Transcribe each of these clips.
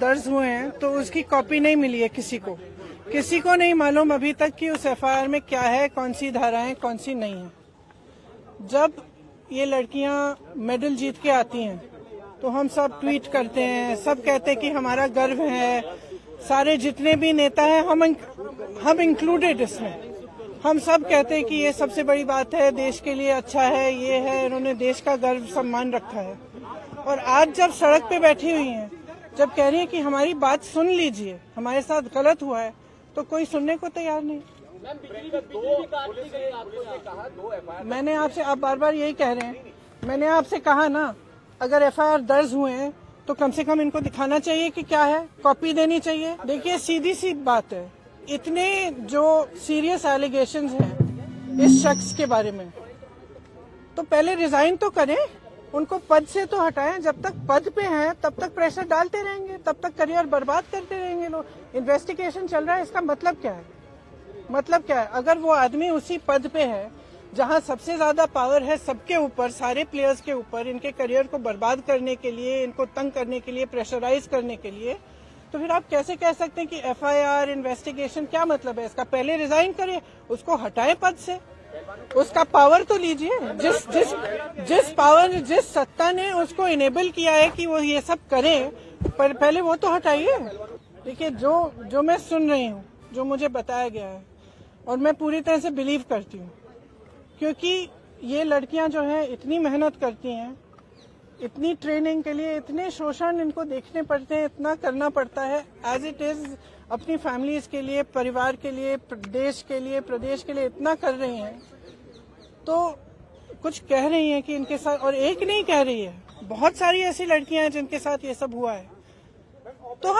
दर्ज हुए हैं तो उसकी कॉपी नहीं मिली है किसी को नहीं मालूम अभी तक कि उस एफआईआर में क्या है, कौन सी धाराएं, कौन सी नहीं है। जब ये लड़कियां मेडल जीत के आती हैं तो हम सब ट्वीट करते हैं, सब कहते हैं कि हमारा गर्व है, सारे जितने भी नेता हैं हम इंक्लूडेड इसमें, हम सब कहते हैं कि ये सबसे बड़ी बात है, देश के लिए अच्छा है, ये है, इन्होंने देश का गर्व सम्मान रखा है। और आज जब सड़क पे बैठी हुई हैं, जब कह रही हैं कि हमारी बात सुन लीजिए, हमारे साथ गलत हुआ है, तो कोई सुनने को तैयार नहीं। मैंने आपसे, आप बार बार यही कह रहे हैं, मैंने आपसे कहा ना, अगर एफआईआर दर्ज हुए हैं तो कम से कम इनको दिखाना चाहिए कि क्या है, कॉपी देनी चाहिए। देखिए सीधी सी बात है, इतने जो सीरियस एलिगेशंस हैं इस शख्स के बारे में, तो पहले रिजाइन तो करें, उनको पद से तो हटाएं। जब तक पद पे हैं तब तक प्रेशर डालते रहेंगे, तब तक करियर बर्बाद करते रहेंगे लोग। इन्वेस्टिगेशन चल रहा है, इसका मतलब क्या है? मतलब क्या है? अगर वो आदमी उसी पद पे है जहां सबसे ज्यादा पावर है सबके ऊपर, सारे प्लेयर्स के ऊपर, इनके करियर को बर्बाद करने के लिए, इनको तंग करने के लिए, प्रेशराइज करने के लिए, तो फिर आप कैसे कह सकते हैं कि एफआईआर, इन्वेस्टिगेशन, क्या मतलब है इसका? पहले रिजाइन करिए, उसको हटाएं पद से, उसका पावर तो लीजिए। जिस पावर, जिस सत्ता ने उसको इनेबल किया है कि वो ये सब करे, पर पहले वो तो हटाइए। देखिए जो मैं सुन रही हूँ, जो मुझे बताया गया है, और मैं पूरी तरह से बिलीव करती हूँ, क्योंकि ये लड़कियां जो हैं इतनी मेहनत करती हैं, इतनी ट्रेनिंग के लिए, इतने शोषण इनको देखने पड़ते हैं, इतना करना पड़ता है एज इट इज, अपनी फैमिलीज के लिए, परिवार के लिए, देश के लिए, प्रदेश के लिए इतना कर रही हैं, तो कुछ कह रही हैं कि इनके साथ, और एक नहीं कह रही है, बहुत सारी ऐसी लड़कियां हैं जिनके साथ ये सब हुआ है। तो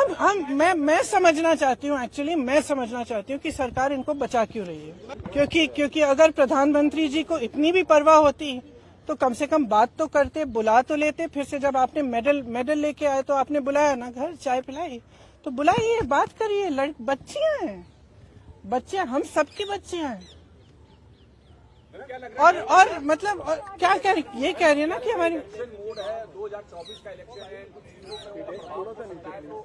मैं समझना चाहती हूँ, एक्चुअली मैं समझना चाहती हूँ कि सरकार इनको बचा क्यों रही है। क्योंकि अगर प्रधानमंत्री जी को इतनी भी परवाह होती तो कम से कम बात तो करते, बुला तो लेते। फिर से जब आपने मेडल लेके आए तो आपने बुलाया ना, घर चाय पिलाई, तो बुलाइए, बात करिए। बच्चियां हैं, बच्चियां, हम सबकी बच्चियां हैं। और मतलब क्या कह रही, ये कह रही है ना कि हमारी 2024 का इलेक्शन है।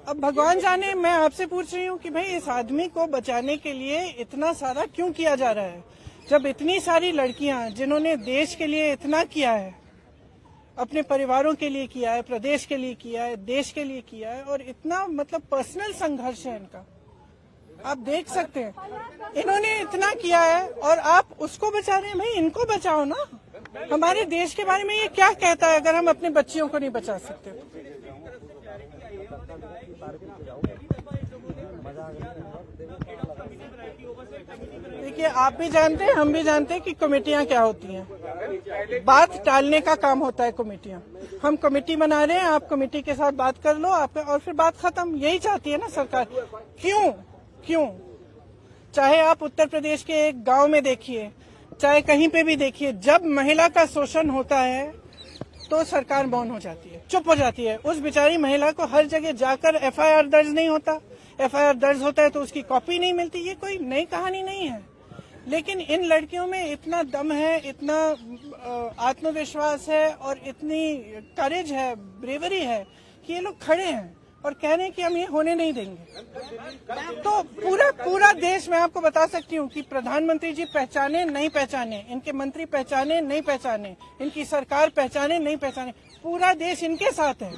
अब भगवान जाने, मैं आपसे पूछ रही हूँ कि भाई इस आदमी को बचाने के लिए इतना सारा क्यों किया जा रहा है, जब इतनी सारी लड़कियां जिन्होंने देश के लिए इतना किया है, अपने परिवारों के लिए किया है, प्रदेश के लिए किया है, देश के लिए किया है, और इतना मतलब पर्सनल संघर्ष है इनका, आप देख सकते हैं, इन्होंने इतना किया है और आप उसको बचा रहे हैं। भाई इनको बचाओ ना। हमारे देश के बारे में ये क्या कहता है अगर हम अपने बच्चियों को नहीं बचा सकते? देखिए, आप भी जानते हैं, हम भी जानते हैं कि कमेटियां क्या होती हैं। बात टालने का काम होता है कमेटियां। हम कमेटी बना रहे हैं, आप कमेटी के साथ बात कर लो आप, और फिर बात खत्म। यही चाहती है ना सरकार। क्यों? चाहे आप उत्तर प्रदेश के एक गांव में देखिए, चाहे कहीं पे भी देखिए, जब महिला का शोषण होता है तो सरकार मौन हो जाती है, चुप हो जाती है। उस बेचारी महिला को हर जगह जाकर एफआईआर दर्ज नहीं होता, एफआईआर दर्ज होता है तो उसकी कॉपी नहीं मिलती। ये कोई नई कहानी नहीं है, लेकिन इन लड़कियों में इतना दम है, इतना आत्मविश्वास है और इतनी करेज है, ब्रेवरी है कि ये लोग खड़े हैं और कह रहे हैं कि हम ये होने नहीं देंगे। तो पूरा देश, मैं आपको बता सकती हूँ कि प्रधानमंत्री जी पहचाने नहीं पहचाने, इनके मंत्री पहचाने नहीं पहचाने, इनकी सरकार पहचाने नहीं पहचाने, पूरा देश इनके साथ है,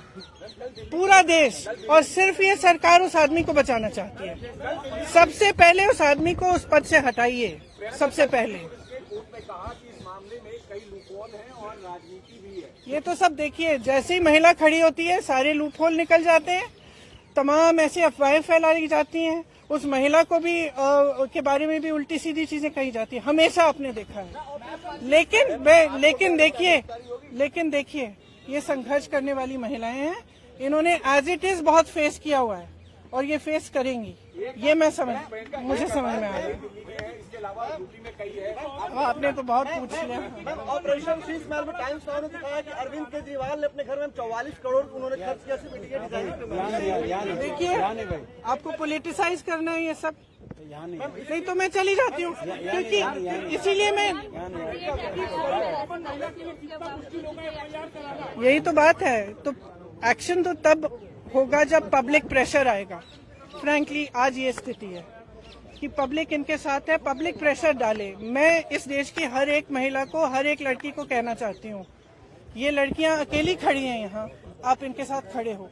पूरा देश। और सिर्फ ये सरकार उस आदमी को बचाना चाहती है। सबसे पहले उस आदमी को उस पद से हटाइए, सबसे पहले। ये तो सब देखिए, जैसे ही महिला खड़ी होती है सारे लूपहोल निकल जाते हैं, तमाम ऐसी अफवाहें फैलाई जाती हैं, उस महिला को भी के बारे में भी उल्टी सीधी चीजें कही जाती है, हमेशा आपने देखा है। लेकिन देखिए ये संघर्ष करने वाली महिलाएं हैं, इन्होंने एज इट इज बहुत फेस किया हुआ है और ये फेस करेंगी, ये मुझे समझ में आ रहा है। आपने तो बहुत पूछ लिया। ऑपरेशन शीश महल में टाइम्स नाउ ने दिखाया कि अरविंद केजरीवाल ने अपने घर में 44 करोड़ उन्होंने खर्च किया डिजाइन। देखिए, आपको पॉलिटिसाइज करना है ये सब, नहीं तो मैं चली जाती हूँ, क्योंकि इसीलिए मैं, यही तो बात है। तो एक्शन तो तब होगा जब पब्लिक प्रेशर आएगा। फ्रैंकली आज ये स्थिति है कि पब्लिक इनके साथ है, पब्लिक प्रेशर डाले। मैं इस देश की हर एक महिला को, हर एक लड़की को कहना चाहती हूँ, ये लड़कियां अकेली खड़ी हैं यहाँ, आप इनके साथ खड़े हो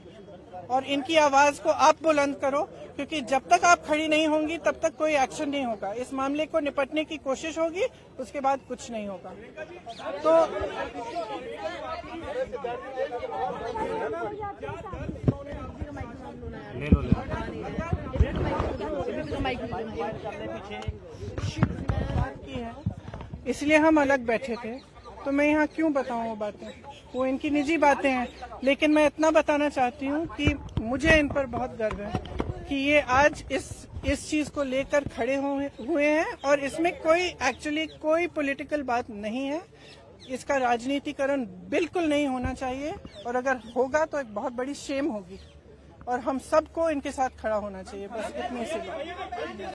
और इनकी आवाज को आप बुलंद करो, क्योंकि जब तक आप खड़ी नहीं होंगी तब तक कोई एक्शन नहीं होगा। इस मामले को निपटने की कोशिश होगी, उसके बाद कुछ नहीं होगा। तो इसलिए हम अलग बैठे थे, तो मैं यहाँ क्यों बताऊँ वो बातें, वो इनकी निजी बातें हैं। लेकिन मैं इतना बताना चाहती हूँ कि मुझे इन पर बहुत गर्व है कि ये आज इस चीज को लेकर खड़े हुए हैं और इसमें एक्चुअली कोई पॉलिटिकल बात नहीं है। इसका राजनीतिकरण बिल्कुल नहीं होना चाहिए और अगर होगा तो एक बहुत बड़ी शेम होगी और हम सबको इनके साथ खड़ा होना चाहिए। बस इतनी सी बात।